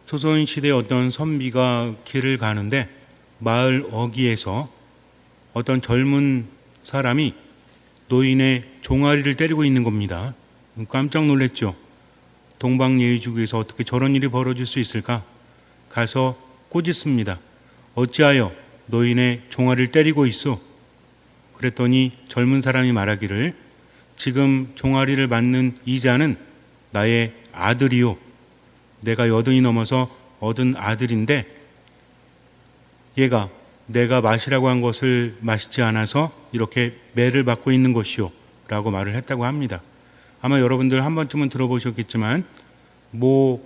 조선시대 어떤 선비가 길을 가는데 마을 어귀에서 어떤 젊은 사람이 노인의 종아리를 때리고 있는 겁니다. 깜짝 놀랐죠. 동방예의지국에서 어떻게 저런 일이 벌어질 수 있을까? 가서 꾸짖습니다. 어찌하여 노인의 종아리를 때리고 있어? 그랬더니 젊은 사람이 말하기를 지금 종아리를 맞는 이자는 나의 아들이요. 내가 80이 넘어서 얻은 아들인데 얘가 내가 마시라고 한 것을 마시지 않아서 이렇게 매를 받고 있는 것이요 라고 말을 했다고 합니다. 아마 여러분들 한 번쯤은 들어보셨겠지만 모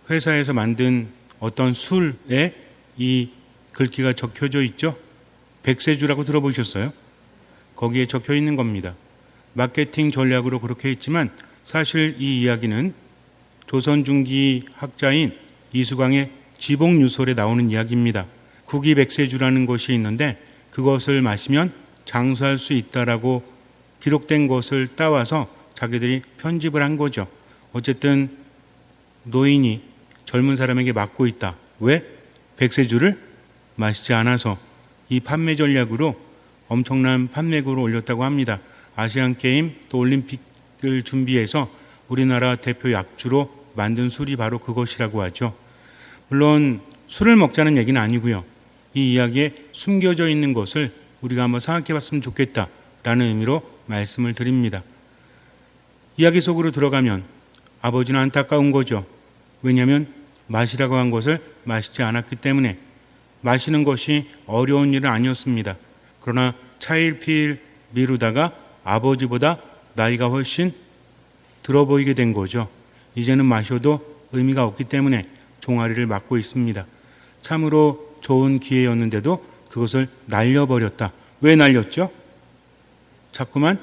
회사에서 만든 어떤 술에 이 글귀가 적혀져 있죠. 백세주라고 들어보셨어요? 거기에 적혀 있는 겁니다. 마케팅 전략으로 그렇게 했지만 사실 이 이야기는 조선 중기 학자인 이수광의 지복유설에 나오는 이야기입니다. 구기백세주라는 것이 있는데 그것을 마시면 장수할 수 있다라고 기록된 것을 따와서 자기들이 편집을 한 거죠. 어쨌든 노인이 젊은 사람에게 맞고 있다. 왜? 백세주를 마시지 않아서. 이 판매 전략으로 엄청난 판매고를 올렸다고 합니다. 아시안게임 또 올림픽을 준비해서 우리나라 대표 약주로 만든 술이 바로 그것이라고 하죠. 물론 술을 먹자는 얘기는 아니고요. 이 이야기에 숨겨져 있는 것을 우리가 한번 생각해 봤으면 좋겠다라는 의미로 말씀을 드립니다. 이야기 속으로 들어가면 아버지는 안타까운 거죠. 왜냐하면 마시라고 한 것을 마시지 않았기 때문에. 마시는 것이 어려운 일은 아니었습니다. 그러나 차일피일 미루다가 아버지보다 나이가 훨씬 들어 보이게 된 거죠. 이제는 마셔도 의미가 없기 때문에 종아리를 맞고 있습니다. 참으로 좋은 기회였는데도 그것을 날려버렸다. 왜 날렸죠? 자꾸만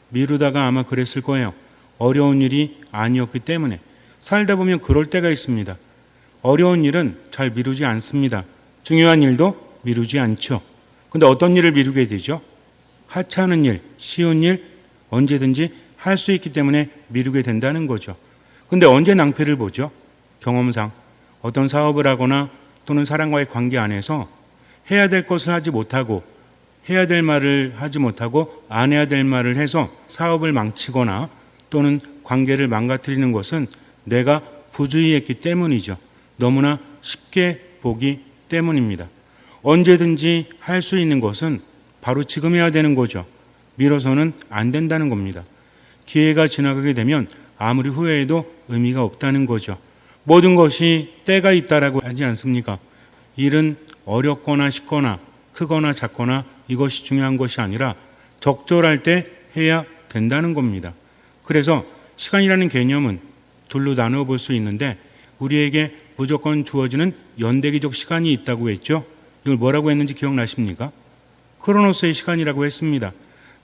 미루다가 아마 그랬을 거예요. 어려운 일이 아니었기 때문에. 살다 보면 그럴 때가 있습니다. 어려운 일은 잘 미루지 않습니다. 중요한 일도 미루지 않죠. 근데 어떤 일을 미루게 되죠? 하찮은 일, 쉬운 일 언제든지 할 수 있기 때문에 미루게 된다는 거죠. 근데 언제 낭패를 보죠? 경험상 어떤 사업을 하거나 또는 사람과의 관계 안에서 해야 될 것을 하지 못하고 해야 될 말을 하지 못하고 안 해야 될 말을 해서 사업을 망치거나 또는 관계를 망가뜨리는 것은 내가 부주의했기 때문이죠. 너무나 쉽게 보기 때문입니다. 언제든지 할 수 있는 것은 바로 지금 해야 되는 거죠. 미뤄서는 안 된다는 겁니다. 기회가 지나가게 되면 아무리 후회해도 의미가 없다는 거죠. 모든 것이 때가 있다라고 하지 않습니까? 일은 어렵거나 쉽거나 크거나 작거나 이것이 중요한 것이 아니라 적절할 때 해야 된다는 겁니다. 그래서 시간이라는 개념은 둘로 나누어 볼 수 있는데 우리에게 무조건 주어지는 연대기적 시간이 있다고 했죠. 이걸 뭐라고 했는지 기억나십니까? 크로노스의 시간이라고 했습니다.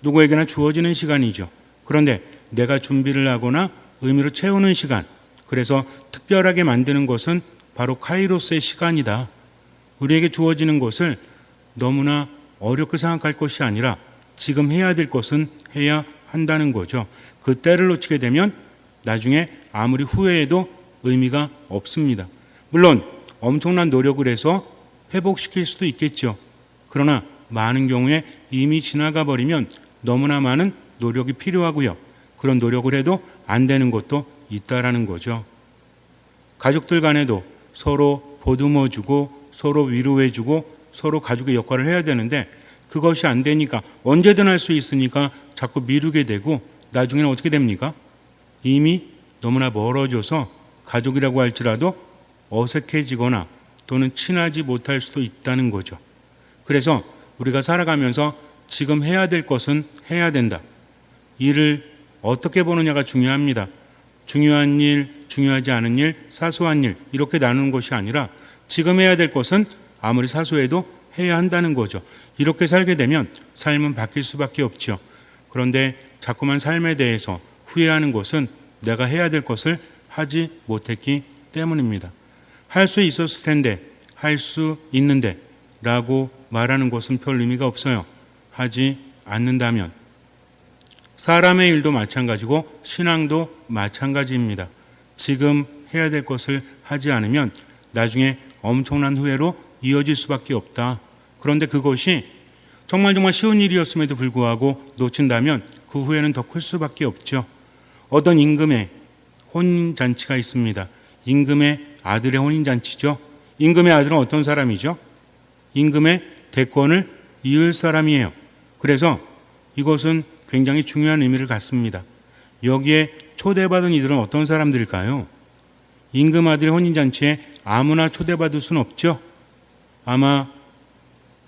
누구에게나 주어지는 시간이죠. 그런데 내가 준비를 하거나 의미로 채우는 시간, 그래서 특별하게 만드는 것은 바로 카이로스의 시간이다. 우리에게 주어지는 것을 너무나 어렵게 생각할 것이 아니라 지금 해야 될 것은 해야 한다는 거죠. 그 때를 놓치게 되면 나중에 아무리 후회해도 의미가 없습니다. 물론 엄청난 노력을 해서 회복시킬 수도 있겠죠. 그러나 많은 경우에 이미 지나가 버리면 너무나 많은 노력이 필요하고요. 그런 노력을 해도 안 되는 것도 있다라는 거죠. 가족들 간에도 서로 보듬어주고 서로 위로해주고 서로 가족의 역할을 해야 되는데 그것이 안 되니까 언제든 할 수 있으니까 자꾸 미루게 되고 나중에는 어떻게 됩니까? 이미 너무나 멀어져서 가족이라고 할지라도 어색해지거나 또는 친하지 못할 수도 있다는 거죠. 그래서 우리가 살아가면서 지금 해야 될 것은 해야 된다. 일을 어떻게 보느냐가 중요합니다. 중요한 일, 중요하지 않은 일, 사소한 일 이렇게 나누는 것이 아니라 지금 해야 될 것은 아무리 사소해도 해야 한다는 거죠. 이렇게 살게 되면 삶은 바뀔 수밖에 없죠. 그런데 자꾸만 삶에 대해서 후회하는 것은 내가 해야 될 것을 하지 못했기 때문입니다. 할 수 있었을 텐데, 할 수 있는데 라고 말하는 것은 별 의미가 없어요. 하지 않는다면. 사람의 일도 마찬가지고 신앙도 마찬가지입니다. 지금 해야 될 것을 하지 않으면 나중에 엄청난 후회로 이어질 수밖에 없다. 그런데 그것이 정말 쉬운 일이었음에도 불구하고 놓친다면 그 후회는 더 클 수밖에 없죠. 어떤 임금의 혼인잔치가 있습니다. 임금의 아들의 혼인잔치죠. 임금의 아들은 어떤 사람이죠? 임금의 대권을 이을 사람이에요. 그래서 이것은 굉장히 중요한 의미를 갖습니다. 여기에 초대받은 이들은 어떤 사람들일까요? 임금 아들의 혼인잔치에 아무나 초대받을 수는 없죠. 아마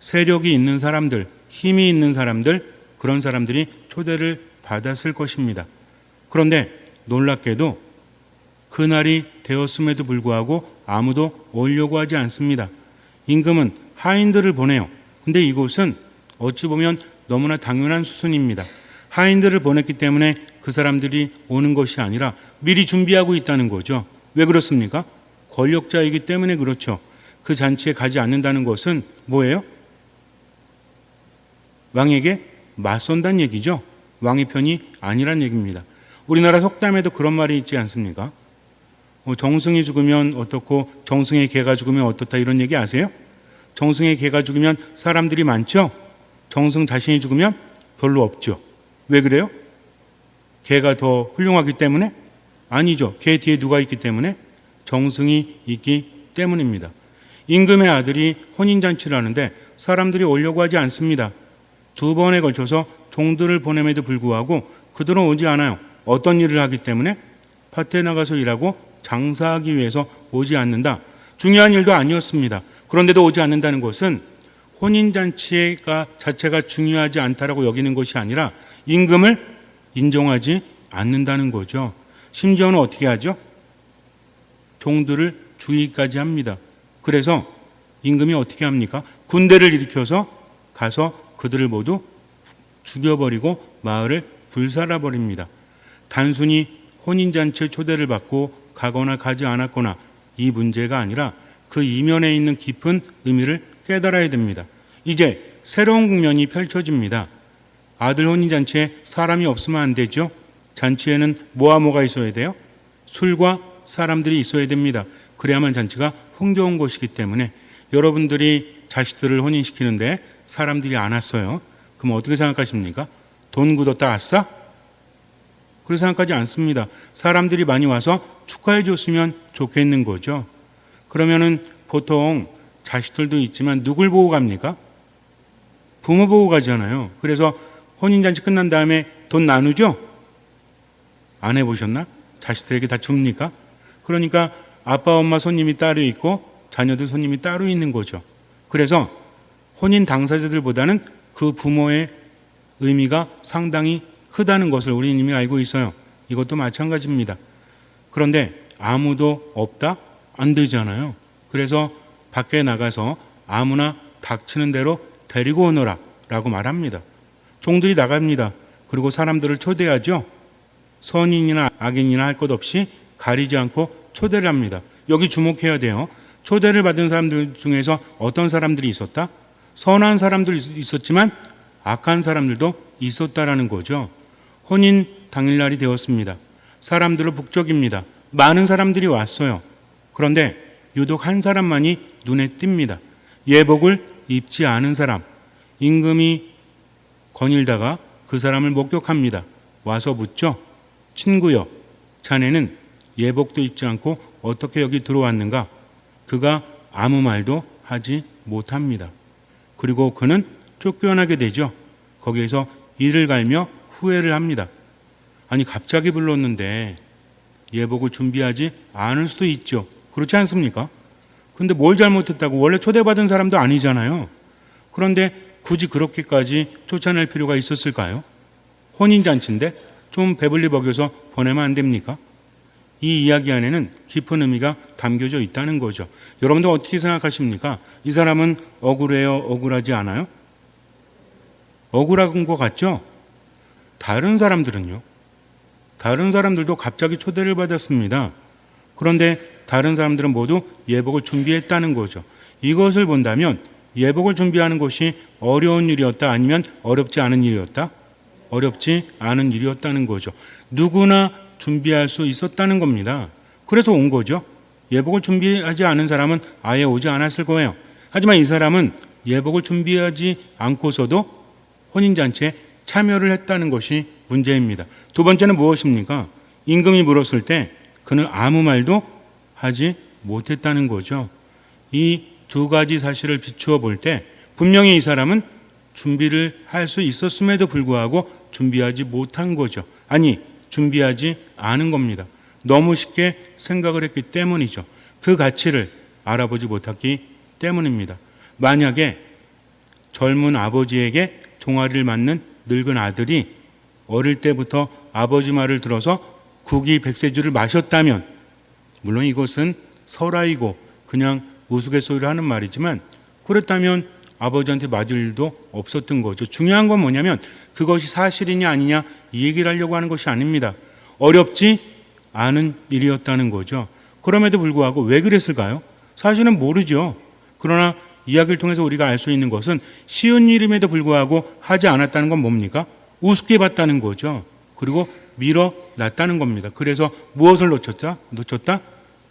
세력이 있는 사람들, 힘이 있는 사람들, 그런 사람들이 초대를 받았을 것입니다. 그런데 놀랍게도 그날이 되었음에도 불구하고 아무도 오려고 하지 않습니다. 임금은 하인들을 보내요. 근데 이곳은 어찌 보면 너무나 당연한 수순입니다. 하인들을 보냈기 때문에 그 사람들이 오는 것이 아니라 미리 준비하고 있다는 거죠. 왜 그렇습니까? 권력자이기 때문에 그렇죠. 그 잔치에 가지 않는다는 것은 뭐예요? 왕에게 맞선다는 얘기죠. 왕의 편이 아니란 얘기입니다. 우리나라 속담에도 그런 말이 있지 않습니까? 정승이 죽으면 어떻고 정승의 개가 죽으면 어떻다 이런 얘기 아세요? 정승의 개가 죽으면 사람들이 많죠? 정승 자신이 죽으면 별로 없죠. 왜 그래요? 개가 더 훌륭하기 때문에? 아니죠. 개 뒤에 누가 있기 때문에? 정승이 있기 때문입니다. 임금의 아들이 혼인잔치를 하는데 사람들이 오려고 하지 않습니다. 2번에 걸쳐서 종들을 보냄에도 불구하고 그들은 오지 않아요. 어떤 일을 하기 때문에? 밭에 나가서 일하고 장사하기 위해서 오지 않는다. 중요한 일도 아니었습니다. 그런데도 오지 않는다는 것은 혼인잔치 자체가 중요하지 않다라고 여기는 것이 아니라 임금을 인정하지 않는다는 거죠. 심지어는 어떻게 하죠? 종들을 주의까지 합니다. 그래서 임금이 어떻게 합니까? 군대를 일으켜서 가서 그들을 모두 죽여버리고 마을을 불살라버립니다. 단순히 혼인잔치에 초대를 받고 가거나 가지 않았거나 이 문제가 아니라 그 이면에 있는 깊은 의미를 깨달아야 됩니다. 이제 새로운 국면이 펼쳐집니다. 아들 혼인잔치에 사람이 없으면 안 되죠. 잔치에는 뭐가 있어야 돼요? 술과 사람들이 있어야 됩니다. 그래야만 잔치가 흥겨운 것이기 때문에 여러분들이 자식들을 혼인시키는데 사람들이 안 왔어요. 그럼 어떻게 생각하십니까? 돈 굳었다 아싸? 그렇게 생각하지 않습니다. 사람들이 많이 와서 축하해 줬으면 좋겠는 거죠. 그러면은 보통 자식들도 있지만 누굴 보고 갑니까? 부모 보고 가잖아요. 그래서 혼인잔치 끝난 다음에 돈 나누죠? 안 해보셨나? 자식들에게 다 줍니까? 그러니까 아빠, 엄마 손님이 따로 있고 자녀들 손님이 따로 있는 거죠. 그래서 혼인 당사자들보다는 그 부모의 의미가 상당히 크다는 것을 우리는 이미 알고 있어요. 이것도 마찬가지입니다. 그런데 아무도 없다? 안 되잖아요. 그래서 밖에 나가서 아무나 닥치는 대로 데리고 오너라 라고 말합니다. 종들이 나갑니다. 그리고 사람들을 초대하죠. 선인이나 악인이나 할 것 없이 가리지 않고 초대를 합니다. 여기 주목해야 돼요. 초대를 받은 사람들 중에서 어떤 사람들이 있었다? 선한 사람들이 있었지만 악한 사람들도 있었다라는 거죠. 혼인 당일날이 되었습니다. 사람들로 북적입니다. 많은 사람들이 왔어요. 그런데 유독 한 사람만이 눈에 띕니다. 예복을 입지 않은 사람. 임금이 거닐다가 그 사람을 목격합니다. 와서 묻죠. 친구여, 자네는 예복도 입지 않고 어떻게 여기 들어왔는가? 그가 아무 말도 하지 못합니다. 그리고 그는 쫓겨나게 되죠. 거기에서 이를 갈며 후회를 합니다. 아니 갑자기 불렀는데 예복을 준비하지 않을 수도 있죠. 그렇지 않습니까? 근데 뭘 잘못했다고? 원래 초대받은 사람도 아니잖아요. 그런데 굳이 그렇게까지 쫓아낼 필요가 있었을까요? 혼인잔치인데 좀 배불리 먹여서 보내면 안 됩니까? 이 이야기 안에는 깊은 의미가 담겨져 있다는 거죠. 여러분들 어떻게 생각하십니까? 이 사람은 억울해요? 억울하지 않아요? 억울한 것 같죠? 다른 사람들은요? 다른 사람들도 갑자기 초대를 받았습니다. 그런데 다른 사람들은 모두 예복을 준비했다는 거죠. 이것을 본다면 예복을 준비하는 것이 어려운 일이었다 아니면 어렵지 않은 일이었다? 어렵지 않은 일이었다는 거죠. 누구나 준비할 수 있었다는 겁니다. 그래서 온 거죠. 예복을 준비하지 않은 사람은 아예 오지 않았을 거예요. 하지만 이 사람은 예복을 준비하지 않고서도 혼인잔치에 참여를 했다는 것이 문제입니다. 두 번째는 무엇입니까? 임금이 물었을 때 그는 아무 말도 하지 못했다는 거죠. 이 두 가지 사실을 비추어 볼 때 분명히 이 사람은 준비를 할 수 있었음에도 불구하고 준비하지 못한 거죠. 아니, 준비하지 않은 겁니다. 너무 쉽게 생각을 했기 때문이죠. 그 가치를 알아보지 못했기 때문입니다. 만약에 젊은 아버지에게 종아리를 맞는 늙은 아들이 어릴 때부터 아버지 말을 들어서 국이 백세주를 마셨다면, 물론 이것은 설화이고 그냥 우스갯소리를 하는 말이지만, 그렇다면 아버지한테 맞을 일도 없었던 거죠. 중요한 건 뭐냐면 그것이 사실이냐 아니냐 이 얘기를 하려고 하는 것이 아닙니다. 어렵지 않은 일이었다는 거죠. 그럼에도 불구하고 왜 그랬을까요? 사실은 모르죠. 그러나 이야기를 통해서 우리가 알 수 있는 것은 쉬운 일임에도 불구하고 하지 않았다는 건 뭡니까? 우습게 봤다는 거죠. 그리고 밀어놨다는 겁니다. 그래서 무엇을 놓쳤다?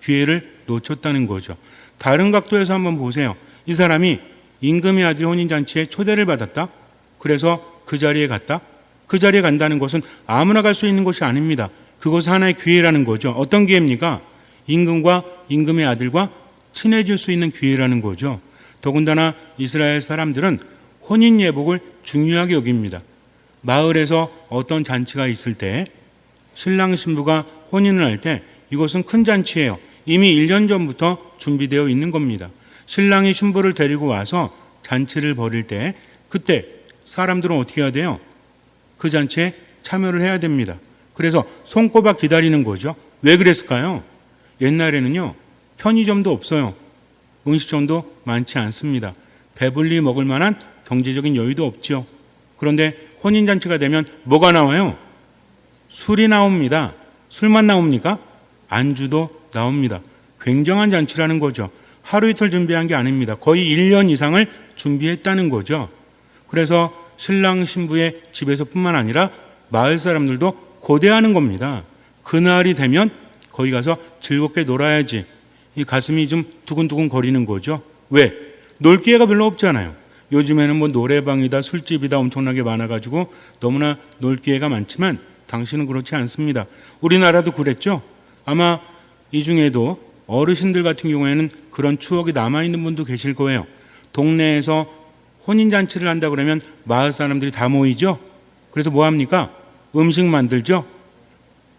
기회를 놓쳤다는 거죠. 다른 각도에서 한번 보세요. 이 사람이 임금의 아들 혼인잔치에 초대를 받았다. 그래서 그 자리에 갔다. 그 자리에 간다는 것은 아무나 갈 수 있는 것이 아닙니다. 그것은 하나의 기회라는 거죠. 어떤 기회입니까? 임금과 임금의 아들과 친해질 수 있는 기회라는 거죠. 더군다나 이스라엘 사람들은 혼인 예복을 중요하게 여깁니다. 마을에서 어떤 잔치가 있을 때 신랑 신부가 혼인을 할 때 이것은 큰 잔치예요. 이미 1년 전부터 준비되어 있는 겁니다. 신랑이 신부를 데리고 와서 잔치를 벌일 때 그때 사람들은 어떻게 해야 돼요? 그 잔치에 참여를 해야 됩니다. 그래서 손꼽아 기다리는 거죠. 왜 그랬을까요? 옛날에는요, 편의점도 없어요. 음식점도 많지 않습니다. 배불리 먹을 만한 경제적인 여유도 없죠. 그런데 혼인잔치가 되면 뭐가 나와요? 술이 나옵니다. 술만 나옵니까? 안주도 나옵니다. 굉장한 잔치라는 거죠. 하루 이틀 준비한 게 아닙니다. 거의 1년 이상을 준비했다는 거죠. 그래서 신랑 신부의 집에서뿐만 아니라 마을 사람들도 고대하는 겁니다. 그날이 되면 거기 가서 즐겁게 놀아야지. 이 가슴이 좀 두근두근 거리는 거죠. 왜? 놀 기회가 별로 없잖아요. 요즘에는 뭐 노래방이다 술집이다 엄청나게 많아가지고 너무나 놀 기회가 많지만 당신은 그렇지 않습니다. 우리나라도 그랬죠. 아마 이 중에도 어르신들 같은 경우에는 그런 추억이 남아있는 분도 계실 거예요. 동네에서 혼인잔치를 한다 그러면 마을 사람들이 다 모이죠. 그래서 뭐 합니까? 음식 만들죠.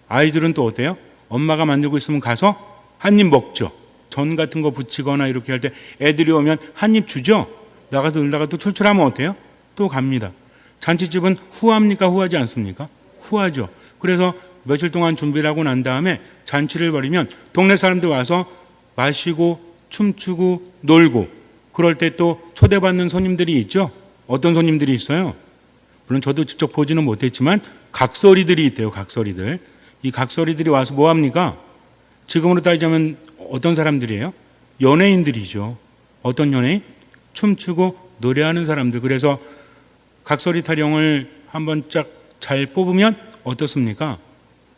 아이들은 또 어때요? 엄마가 만들고 있으면 가서 한 입 먹죠. 전 같은 거 부치거나 이렇게 할 때 애들이 오면 한 입 주죠. 나가서 놀다가 또 출출하면 어때요? 또 갑니다. 잔치집은 후합니까? 후하지 않습니까? 후하죠. 그래서 며칠 동안 준비를 하고 난 다음에 잔치를 벌이면 동네 사람들 와서 마시고 춤추고 놀고, 그럴 때 또 초대받는 손님들이 있죠. 어떤 손님들이 있어요? 물론 저도 직접 보지는 못했지만 각설이들이 있대요. 각설이들. 이 각설이들이 와서 뭐 합니까? 지금으로 따지자면 어떤 사람들이에요? 연예인들이죠. 어떤 연예인? 춤추고 노래하는 사람들. 그래서 각설이 타령을 한번 쫙 잘 뽑으면 어떻습니까?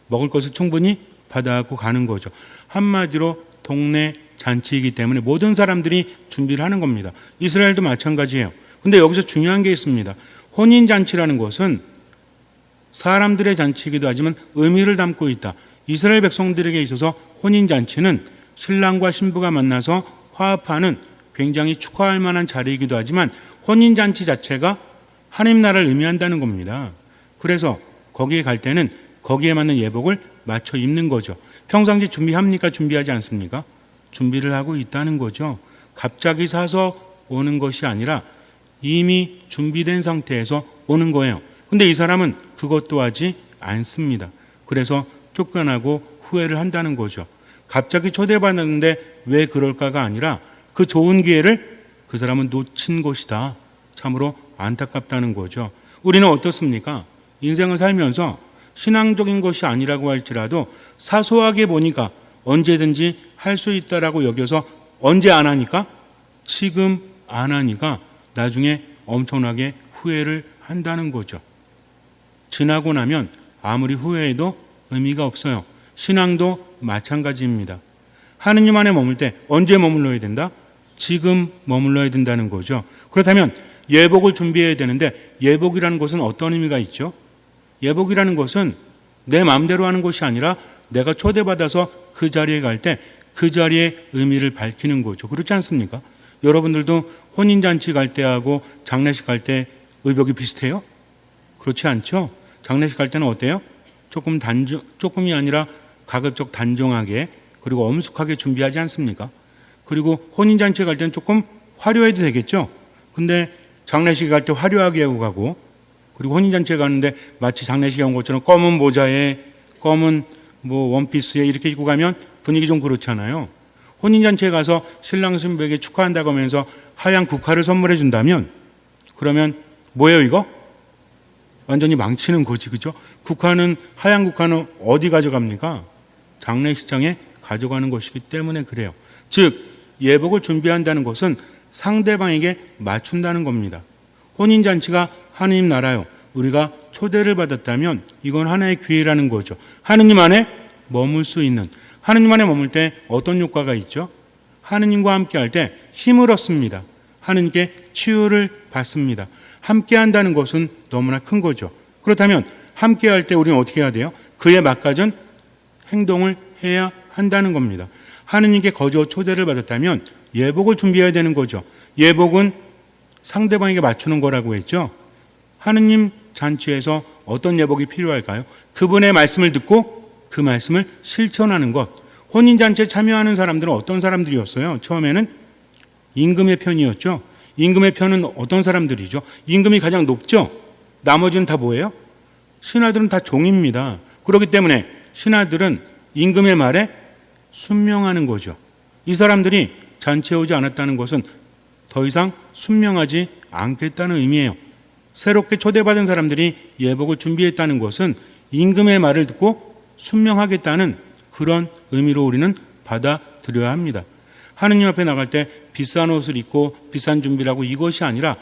먹을 것을 충분히 받아갖고 가는 거죠. 한마디로 동네 잔치이기 때문에 모든 사람들이 준비를 하는 겁니다. 이스라엘도 마찬가지예요. 근데 여기서 중요한 게 있습니다. 혼인잔치라는 것은 사람들의 잔치이기도 하지만 의미를 담고 있다. 이스라엘 백성들에게 있어서 혼인잔치는 신랑과 신부가 만나서 화합하는 굉장히 축하할 만한 자리이기도 하지만 혼인잔치 자체가 하나님 나라를 의미한다는 겁니다. 그래서 거기에 갈 때는 거기에 맞는 예복을 맞춰 입는 거죠. 평상시 준비합니까? 준비하지 않습니까? 준비를 하고 있다는 거죠. 갑자기 사서 오는 것이 아니라 이미 준비된 상태에서 오는 거예요. 근데 이 사람은 그것도 하지 않습니다. 그래서 쫓겨나고 후회를 한다는 거죠. 갑자기 초대받았는데 왜 그럴까가 아니라 그 좋은 기회를 그 사람은 놓친 것이다. 참으로 안타깝다는 거죠. 우리는 어떻습니까? 인생을 살면서 신앙적인 것이 아니라고 할지라도 사소하게 보니까 언제든지 할 수 있다라고 여겨서 언제 안 하니까? 지금 안 하니까 나중에 엄청나게 후회를 한다는 거죠. 지나고 나면 아무리 후회해도 의미가 없어요. 신앙도 마찬가지입니다. 하느님 안에 머물 때 언제 머물러야 된다? 지금 머물러야 된다는 거죠. 그렇다면 예복을 준비해야 되는데 예복이라는 것은 어떤 의미가 있죠? 예복이라는 것은 내 마음대로 하는 것이 아니라 내가 초대받아서 그 자리에 갈 때 그 자리의 의미를 밝히는 거죠. 그렇지 않습니까? 여러분들도 혼인잔치 갈 때하고 장례식 갈 때 의복이 비슷해요? 그렇지 않죠? 장례식 갈 때는 어때요? 조금이 아니라 가급적 단정하게 그리고 엄숙하게 준비하지 않습니까? 그리고 혼인잔치 갈 때는 조금 화려해도 되겠죠? 근데 장례식에 갈 때 화려하게 하고 가고 그리고 혼인잔치에 가는데 마치 장례식에 온 것처럼 검은 모자에 검은 원피스에 이렇게 입고 가면 분위기 좀 그렇잖아요. 혼인잔치에 가서 신랑 신부에게 축하한다고 하면서 하얀 국화를 선물해 준다면 그러면 뭐예요 이거? 완전히 망치는 거지, 그죠? 하얀 국화는 어디 가져갑니까? 장례식장에 가져가는 것이기 때문에 그래요. 즉 예복을 준비한다는 것은 상대방에게 맞춘다는 겁니다. 혼인잔치가 하느님 나라요. 우리가 초대를 받았다면 이건 하나의 기회라는 거죠. 하느님 안에 머물 수 있는, 하느님 안에 머물 때 어떤 효과가 있죠? 하느님과 함께 할 때 힘을 얻습니다. 하느님께 치유를 받습니다. 함께 한다는 것은 너무나 큰 거죠. 그렇다면 함께 할 때 우리는 어떻게 해야 돼요? 그에 맞가진 행동을 해야 한다는 겁니다. 하느님께 거저 초대를 받았다면 예복을 준비해야 되는 거죠. 예복은 상대방에게 맞추는 거라고 했죠. 하느님 잔치에서 어떤 예복이 필요할까요? 그분의 말씀을 듣고 그 말씀을 실천하는 것. 혼인잔치에 참여하는 사람들은 어떤 사람들이었어요? 처음에는 임금의 편이었죠. 임금의 편은 어떤 사람들이죠? 임금이 가장 높죠. 나머지는 다 뭐예요? 신하들은 다 종입니다. 그렇기 때문에 신하들은 임금의 말에 순명하는 거죠. 이 사람들이 잔치에 오지 않았다는 것은 더 이상 순명하지 않겠다는 의미예요. 새롭게 초대받은 사람들이 예복을 준비했다는 것은 임금의 말을 듣고 순명하겠다는 그런 의미로 우리는 받아들여야 합니다. 하느님 앞에 나갈 때 비싼 옷을 입고 비싼 준비를 하고 이것이 아니라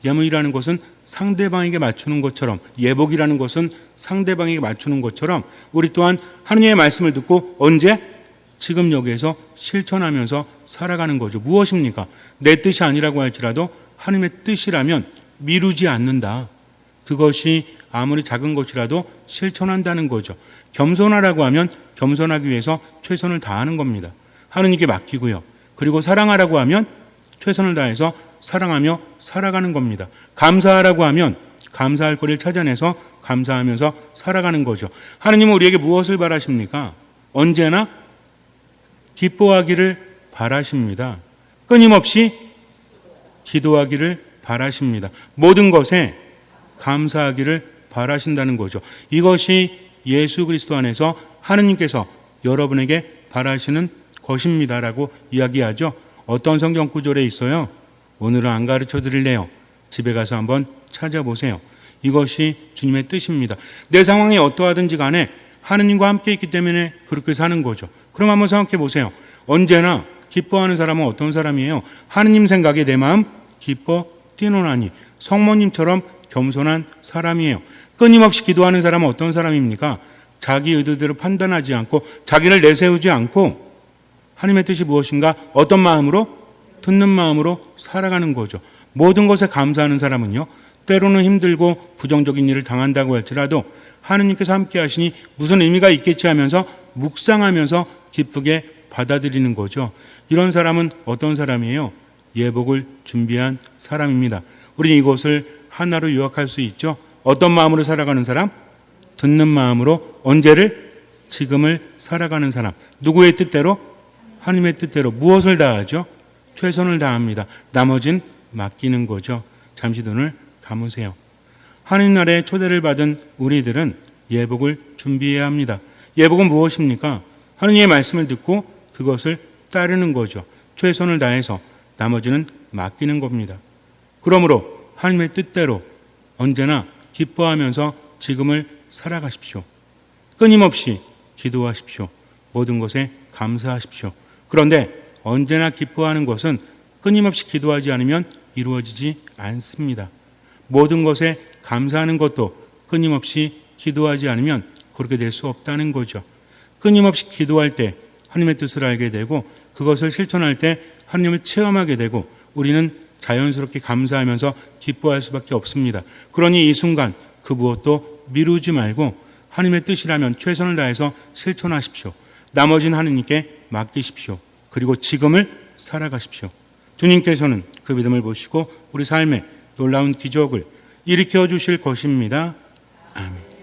예물이라는 것은 상대방에게 맞추는 것처럼 예복이라는 것은 상대방에게 맞추는 것처럼 우리 또한 하느님의 말씀을 듣고 언제? 지금 여기에서 실천하면서 살아가는 거죠. 무엇입니까? 내 뜻이 아니라고 할지라도 하느님의 뜻이라면 미루지 않는다. 그것이 아무리 작은 것이라도 실천한다는 거죠. 겸손하라고 하면 겸손하기 위해서 최선을 다하는 겁니다. 하느님께 맡기고요. 그리고 사랑하라고 하면 최선을 다해서 사랑하며 살아가는 겁니다. 감사하라고 하면 감사할 거리를 찾아내서 감사하면서 살아가는 거죠. 하느님은 우리에게 무엇을 바라십니까? 언제나 기뻐하기를 바라십니다. 끊임없이 기도하기를 바라십니다. 모든 것에 감사하기를 바라신다는 거죠. 이것이 예수 그리스도 안에서 하느님께서 여러분에게 바라시는 것입니다라고 이야기하죠. 어떤 성경 구절에 있어요? 오늘은 안 가르쳐 드릴래요. 집에 가서 한번 찾아보세요. 이것이 주님의 뜻입니다. 내 상황이 어떠하든지 간에 하느님과 함께 있기 때문에 그렇게 사는 거죠. 그럼 한번 생각해 보세요. 언제나 기뻐하는 사람은 어떤 사람이에요? 하느님 생각에 내 마음 기뻐 뛰노나니 성모님처럼 겸손한 사람이에요. 끊임없이 기도하는 사람은 어떤 사람입니까? 자기 의도대로 판단하지 않고 자기를 내세우지 않고 하나님의 뜻이 무엇인가 어떤 마음으로? 듣는 마음으로 살아가는 거죠. 모든 것에 감사하는 사람은요. 때로는 힘들고 부정적인 일을 당한다고 할지라도 하느님께서 함께 하시니 무슨 의미가 있겠지 하면서 묵상하면서 기쁘게 받아들이는 거죠. 이런 사람은 어떤 사람이에요? 예복을 준비한 사람입니다. 우리는 이것을 하나로 요약할 수 있죠. 어떤 마음으로 살아가는 사람? 듣는 마음으로 언제를? 지금을 살아가는 사람. 누구의 뜻대로? 하나님의 뜻대로. 무엇을 다하죠? 최선을 다합니다. 나머진 맡기는 거죠. 잠시 눈을 감으세요. 하느님 나라에 초대를 받은 우리들은 예복을 준비해야 합니다. 예복은 무엇입니까? 하느님의 말씀을 듣고 그것을 따르는 거죠. 최선을 다해서 나머지는 맡기는 겁니다. 그러므로 하나님의 뜻대로 언제나 기뻐하면서 지금을 살아가십시오. 끊임없이 기도하십시오. 모든 것에 감사하십시오. 그런데 언제나 기뻐하는 것은 끊임없이 기도하지 않으면 이루어지지 않습니다. 모든 것에 감사하는 것도 끊임없이 기도하지 않으면 그렇게 될 수 없다는 거죠. 끊임없이 기도할 때 하나님의 뜻을 알게 되고 그것을 실천할 때 하나님을 체험하게 되고 우리는 자연스럽게 감사하면서 기뻐할 수밖에 없습니다. 그러니 이 순간 그 무엇도 미루지 말고 하나님의 뜻이라면 최선을 다해서 실천하십시오. 나머지는 하나님께 맡기십시오. 그리고 지금을 살아가십시오. 주님께서는 그 믿음을 보시고 우리 삶에 놀라운 기적을 일으켜 주실 것입니다. 아멘.